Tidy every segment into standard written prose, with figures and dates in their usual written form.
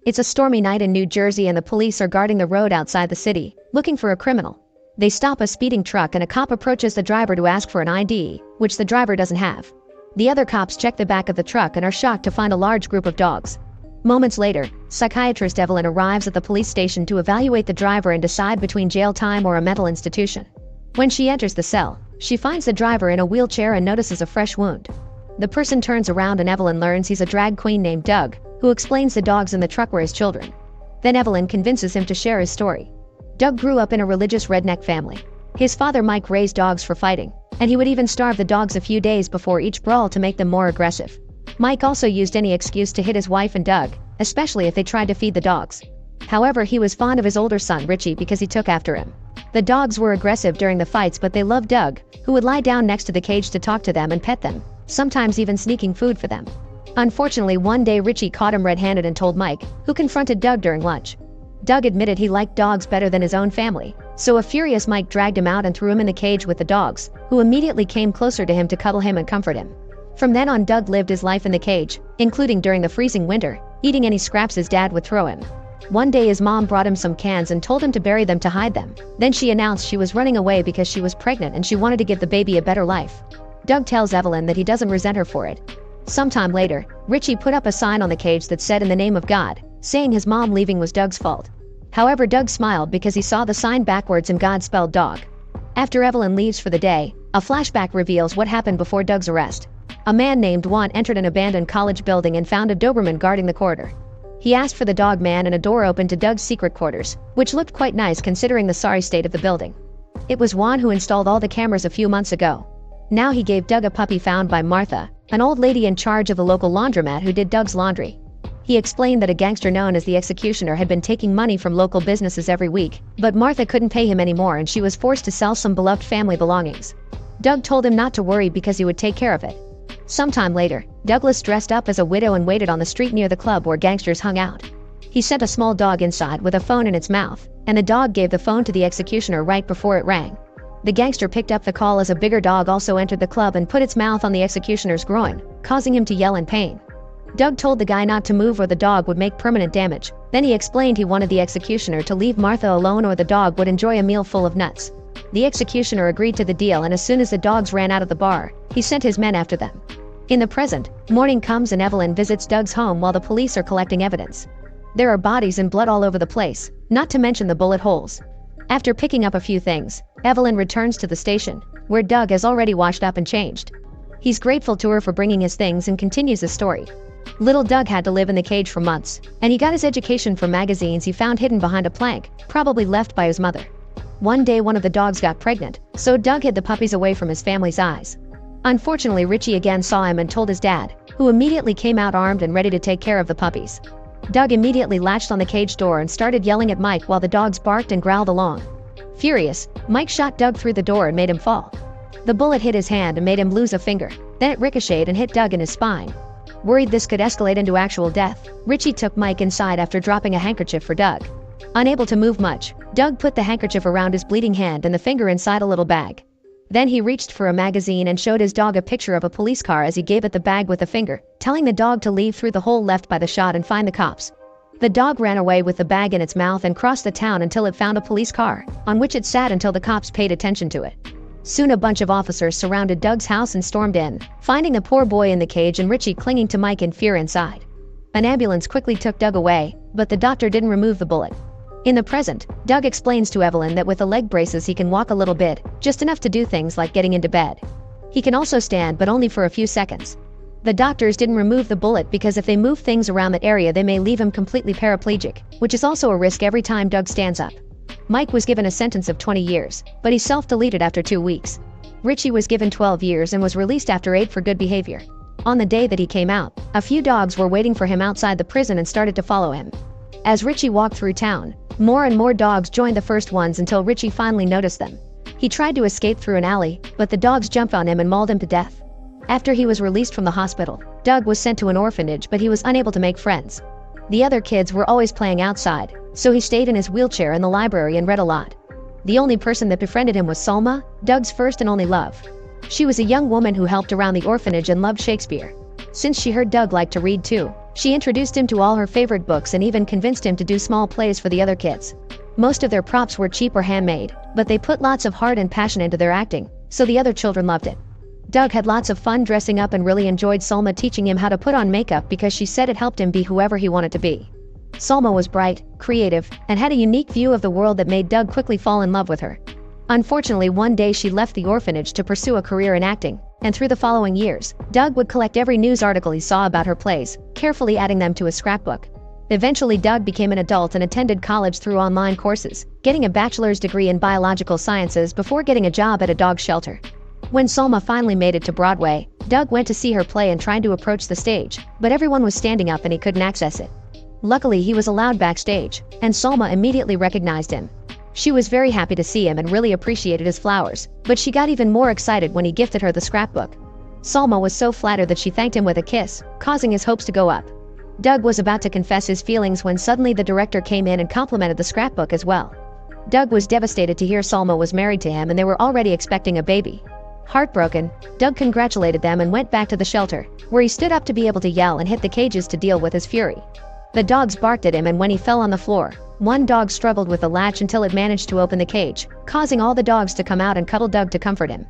It's a stormy night in New Jersey and the police are guarding the road outside the city, looking for a criminal. They stop a speeding truck and a cop approaches the driver to ask for an ID, which the driver doesn't have. The other cops check the back of the truck and are shocked to find a large group of dogs. Moments later, psychiatrist Evelyn arrives at the police station to evaluate the driver and decide between jail time or a mental institution. When she enters the cell, she finds the driver in a wheelchair and notices a fresh wound. The person turns around and Evelyn learns he's a drag queen named Doug, who explains the dogs in the truck were his children. Then Evelyn convinces him to share his story. Doug grew up in a religious redneck family. His father Mike raised dogs for fighting, and he would even starve the dogs a few days before each brawl to make them more aggressive. Mike also used any excuse to hit his wife and Doug, especially if they tried to feed the dogs. However, he was fond of his older son Richie because he took after him. The dogs were aggressive during the fights, but they loved Doug, who would lie down next to the cage to talk to them and pet them, sometimes even sneaking food for them. Unfortunately, one day Richie caught him red-handed and told Mike, who confronted Doug during lunch. Doug admitted he liked dogs better than his own family, so a furious Mike dragged him out and threw him in the cage with the dogs, who immediately came closer to him to cuddle him and comfort him. From then on, Doug lived his life in the cage, including during the freezing winter, eating any scraps his dad would throw him. One day his mom brought him some cans and told him to bury them to hide them. Then she announced she was running away because she was pregnant and she wanted to give the baby a better life. Doug tells Evelyn that he doesn't resent her for it. Sometime later, Richie put up a sign on the cage that said "In the name of God," saying his mom leaving was Doug's fault. However, Doug smiled because he saw the sign backwards and God spelled dog. After Evelyn leaves for the day, a flashback reveals what happened before Doug's arrest. A man named Juan entered an abandoned college building and found a Doberman guarding the corridor. He asked for the dog man and a door opened to Doug's secret quarters, which looked quite nice considering the sorry state of the building. It was Juan who installed all the cameras a few months ago. Now he gave Doug a puppy found by Martha, an old lady in charge of the local laundromat who did Doug's laundry. He explained that a gangster known as the Executioner had been taking money from local businesses every week, but Martha couldn't pay him anymore and she was forced to sell some beloved family belongings. Doug told him not to worry because he would take care of it. Sometime later, Douglas dressed up as a widow and waited on the street near the club where gangsters hung out. He sent a small dog inside with a phone in its mouth, and the dog gave the phone to the Executioner right before it rang. The gangster picked up the call as a bigger dog also entered the club and put its mouth on the Executioner's groin, causing him to yell in pain. Doug told the guy not to move or the dog would make permanent damage. Then he explained he wanted the Executioner to leave Martha alone or the dog would enjoy a meal full of nuts. The Executioner agreed to the deal, and as soon as the dogs ran out of the bar, he sent his men after them. In the present, morning comes and Evelyn visits Doug's home while the police are collecting evidence. There are bodies and blood all over the place, not to mention the bullet holes. After picking up a few things, Evelyn returns to the station, where Doug has already washed up and changed. He's grateful to her for bringing his things and continues the story. Little Doug had to live in the cage for months, and he got his education from magazines he found hidden behind a plank, probably left by his mother. One day one of the dogs got pregnant, so Doug hid the puppies away from his family's eyes. Unfortunately, Richie again saw him and told his dad, who immediately came out armed and ready to take care of the puppies. Doug immediately latched on the cage door and started yelling at Mike while the dogs barked and growled along. Furious, Mike shot Doug through the door and made him fall. The bullet hit his hand and made him lose a finger, then it ricocheted and hit Doug in his spine. Worried this could escalate into actual death, Richie took Mike inside after dropping a handkerchief for Doug. Unable to move much, Doug put the handkerchief around his bleeding hand and the finger inside a little bag. Then he reached for a magazine and showed his dog a picture of a police car as he gave it the bag with a finger, telling the dog to leave through the hole left by the shot and find the cops. The dog ran away with the bag in its mouth and crossed the town until it found a police car, on which it sat until the cops paid attention to it. Soon a bunch of officers surrounded Doug's house and stormed in, finding the poor boy in the cage and Richie clinging to Mike in fear inside. An ambulance quickly took Doug away, but the doctor didn't remove the bullet. In the present, Doug explains to Evelyn that with the leg braces he can walk a little bit, just enough to do things like getting into bed. He can also stand, but only for a few seconds. The doctors didn't remove the bullet because if they move things around that area they may leave him completely paraplegic, which is also a risk every time Doug stands up. Mike was given a sentence of 20 years, but he self-deleted after 2 weeks. Richie was given 12 years and was released after 8 for good behavior. On the day that he came out, a few dogs were waiting for him outside the prison and started to follow him. As Richie walked through town, more and more dogs joined the first ones until Richie finally noticed them. He tried to escape through an alley, but the dogs jumped on him and mauled him to death. After he was released from the hospital, Doug was sent to an orphanage, but he was unable to make friends. The other kids were always playing outside, so he stayed in his wheelchair in the library and read a lot. The only person that befriended him was Salma, Doug's first and only love. She was a young woman who helped around the orphanage and loved Shakespeare. Since she heard Doug liked to read too, She introduced him to all her favorite books and even convinced him to do small plays for the other kids. Most of their props were cheap or handmade, but they put lots of heart and passion into their acting, so the other children loved it. Doug had lots of fun dressing up and really enjoyed Salma teaching him how to put on makeup because she said it helped him be whoever he wanted to be. Salma was bright, creative, and had a unique view of the world that made Doug quickly fall in love with her. Unfortunately, one day she left the orphanage to pursue a career in acting, and through the following years, Doug would collect every news article he saw about her plays, carefully adding them to his scrapbook. Eventually, Doug became an adult and attended college through online courses, getting a bachelor's degree in biological sciences before getting a job at a dog shelter. When Salma finally made it to Broadway, Doug went to see her play and tried to approach the stage, but everyone was standing up and he couldn't access it. Luckily, he was allowed backstage, and Salma immediately recognized him. She was very happy to see him and really appreciated his flowers, but she got even more excited when he gifted her the scrapbook. Salma was so flattered that she thanked him with a kiss, causing his hopes to go up. Doug was about to confess his feelings when suddenly the director came in and complimented the scrapbook as well. Doug was devastated to hear Salma was married to him and they were already expecting a baby. Heartbroken, Doug congratulated them and went back to the shelter, where he stood up to be able to yell and hit the cages to deal with his fury. The dogs barked at him, and when he fell on the floor, one dog struggled with the latch until it managed to open the cage, causing all the dogs to come out and cuddle Doug to comfort him.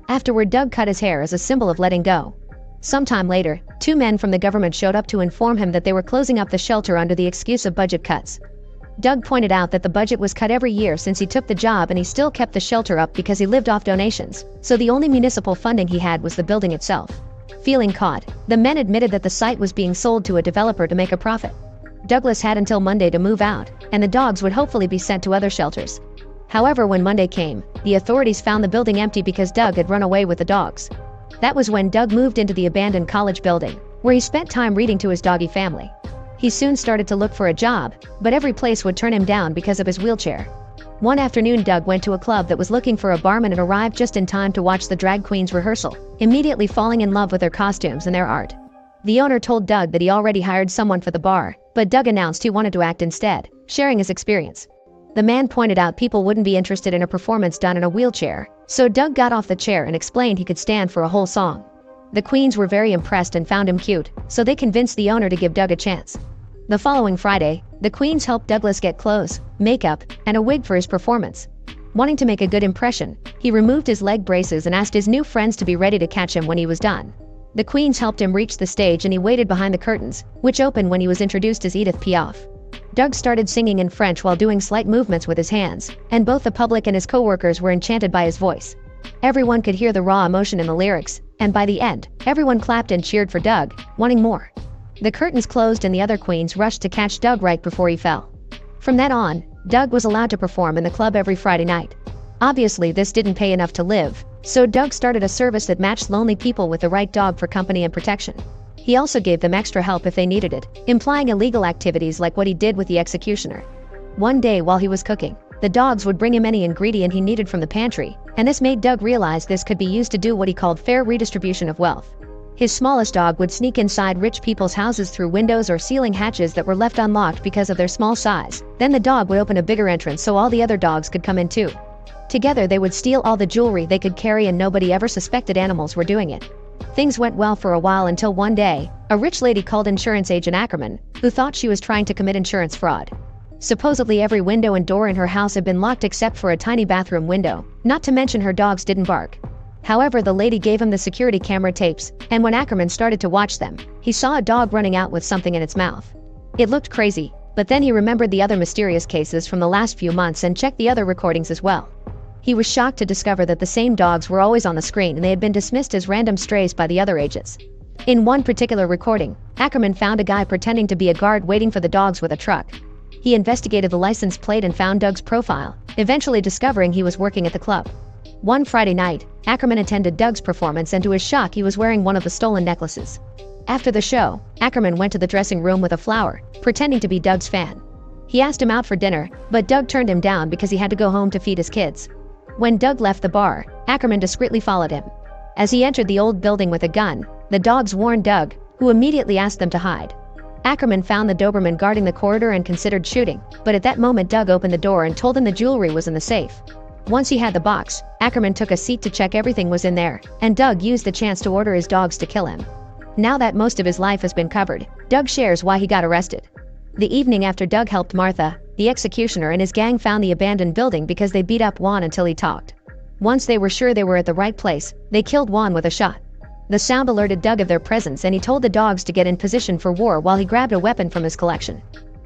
Afterward, Doug cut his hair as a symbol of letting go. Sometime later, 2 men from the government showed up to inform him that they were closing up the shelter under the excuse of budget cuts. Doug pointed out that the budget was cut every year since he took the job, and he still kept the shelter up because he lived off donations, so the only municipal funding he had was the building itself. Feeling caught, the men admitted that the site was being sold to a developer to make a profit. Douglas had until Monday to move out, and the dogs would hopefully be sent to other shelters. However, when Monday came, the authorities found the building empty because Doug had run away with the dogs. That was when Doug moved into the abandoned college building, where he spent time reading to his doggy family. He soon started to look for a job, but every place would turn him down because of his wheelchair. One afternoon, Doug went to a club that was looking for a barman and arrived just in time to watch the drag queens rehearsal, immediately falling in love with their costumes and their art. The owner told Doug that he already hired someone for the bar, but Doug announced he wanted to act instead, sharing his experience. The man pointed out people wouldn't be interested in a performance done in a wheelchair, so Doug got off the chair and explained he could stand for a whole song. The queens were very impressed and found him cute, so they convinced the owner to give Doug a chance. The following Friday, the queens helped Douglas get clothes, makeup, and a wig for his performance. Wanting to make a good impression, he removed his leg braces and asked his new friends to be ready to catch him when he was done. The queens helped him reach the stage and he waited behind the curtains, which opened when he was introduced as Edith Piaf. Doug started singing in French while doing slight movements with his hands, and both the public and his co-workers were enchanted by his voice. Everyone could hear the raw emotion in the lyrics, and by the end, everyone clapped and cheered for Doug, wanting more. The curtains closed and the other queens rushed to catch Doug right before he fell. From then on, Doug was allowed to perform in the club every Friday night. Obviously, this didn't pay enough to live, so Doug started a service that matched lonely people with the right dog for company and protection. He also gave them extra help if they needed it, implying illegal activities like what he did with the executioner. One day while he was cooking, the dogs would bring him any ingredient he needed from the pantry, and this made Doug realize this could be used to do what he called fair redistribution of wealth. His smallest dog would sneak inside rich people's houses through windows or ceiling hatches that were left unlocked because of their small size. Then the dog would open a bigger entrance so all the other dogs could come in too. Together they would steal all the jewelry they could carry, and nobody ever suspected animals were doing it. Things went well for a while until one day, a rich lady called insurance agent Ackerman, who thought she was trying to commit insurance fraud. Supposedly every window and door in her house had been locked except for a tiny bathroom window, not to mention her dogs didn't bark. However, the lady gave him the security camera tapes, and when Ackerman started to watch them, he saw a dog running out with something in its mouth. It looked crazy, but then he remembered the other mysterious cases from the last few months and checked the other recordings as well. He was shocked to discover that the same dogs were always on the screen and they had been dismissed as random strays by the other agents. In one particular recording, Ackerman found a guy pretending to be a guard waiting for the dogs with a truck. He investigated the license plate and found Doug's profile, eventually discovering he was working at the club. One Friday night, Ackerman attended Doug's performance, and to his shock he was wearing one of the stolen necklaces. After the show, Ackerman went to the dressing room with a flower, pretending to be Doug's fan. He asked him out for dinner, but Doug turned him down because he had to go home to feed his kids. When Doug left the bar, Ackerman discreetly followed him. As he entered the old building with a gun, the dogs warned Doug, who immediately asked them to hide. Ackerman found the Doberman guarding the corridor and considered shooting, but at that moment Doug opened the door and told him the jewelry was in the safe. Once he had the box, Ackerman took a seat to check everything was in there, and Doug used the chance to order his dogs to kill him. Now that most of his life has been covered, Doug shares why he got arrested. The evening after Doug helped Martha, the executioner and his gang found the abandoned building because they beat up Juan until he talked. Once they were sure they were at the right place, they killed Juan with a shot. The sound alerted Doug of their presence and he told the dogs to get in position for war while he grabbed a weapon from his collection.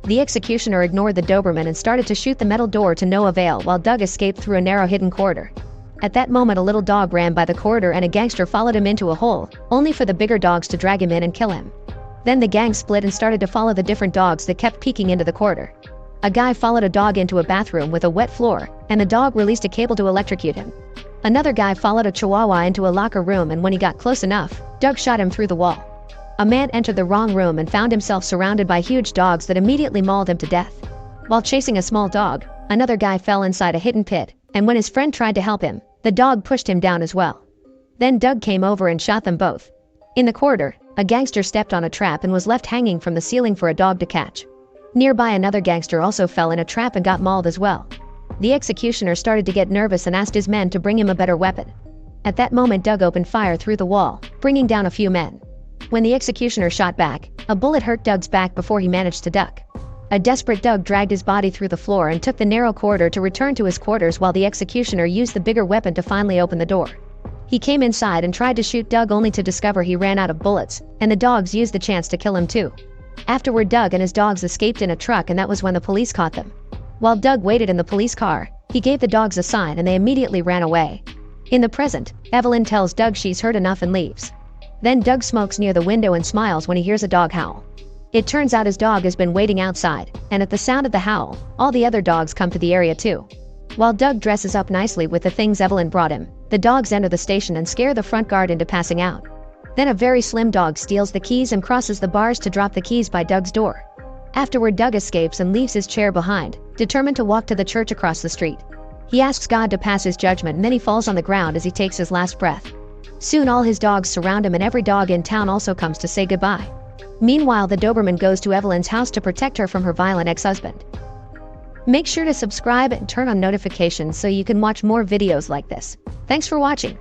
The executioner ignored the Doberman and started to shoot the metal door to no avail while Doug escaped through a narrow hidden corridor. At that moment a little dog ran by the corridor and a gangster followed him into a hole, only for the bigger dogs to drag him in and kill him. Then the gang split and started to follow the different dogs that kept peeking into the corridor. A guy followed a dog into a bathroom with a wet floor, and the dog released a cable to electrocute him. Another guy followed a chihuahua into a locker room and when he got close enough, Doug shot him through the wall. A man entered the wrong room and found himself surrounded by huge dogs that immediately mauled him to death. While chasing a small dog, another guy fell inside a hidden pit, and when his friend tried to help him, the dog pushed him down as well. Then Doug came over and shot them both. In the corridor, a gangster stepped on a trap and was left hanging from the ceiling for a dog to catch. Nearby another gangster also fell in a trap and got mauled as well. The executioner started to get nervous and asked his men to bring him a better weapon. At that moment Doug opened fire through the wall, bringing down a few men. When the executioner shot back, a bullet hurt Doug's back before he managed to duck. A desperate Doug dragged his body through the floor and took the narrow corridor to return to his quarters while the executioner used the bigger weapon to finally open the door. He came inside and tried to shoot Doug only to discover he ran out of bullets, and the dogs used the chance to kill him too. Afterward Doug and his dogs escaped in a truck and that was when the police caught them. While Doug waited in the police car, he gave the dogs a sign and they immediately ran away. In the present, Evelyn tells Doug she's heard enough and leaves. Then Doug smokes near the window and smiles when he hears a dog howl. It turns out his dog has been waiting outside, and at the sound of the howl, all the other dogs come to the area too. While Doug dresses up nicely with the things Evelyn brought him, the dogs enter the station and scare the front guard into passing out. Then a very slim dog steals the keys and crosses the bars to drop the keys by Doug's door. Afterward Doug escapes and leaves his chair behind, determined to walk to the church across the street. He asks God to pass his judgment and then he falls on the ground as he takes his last breath. Soon all his dogs surround him and every dog in town also comes to say goodbye. Meanwhile the Doberman goes to Evelyn's house to protect her from her violent ex-husband. Make sure to subscribe and turn on notifications so you can watch more videos like this. Thanks for watching.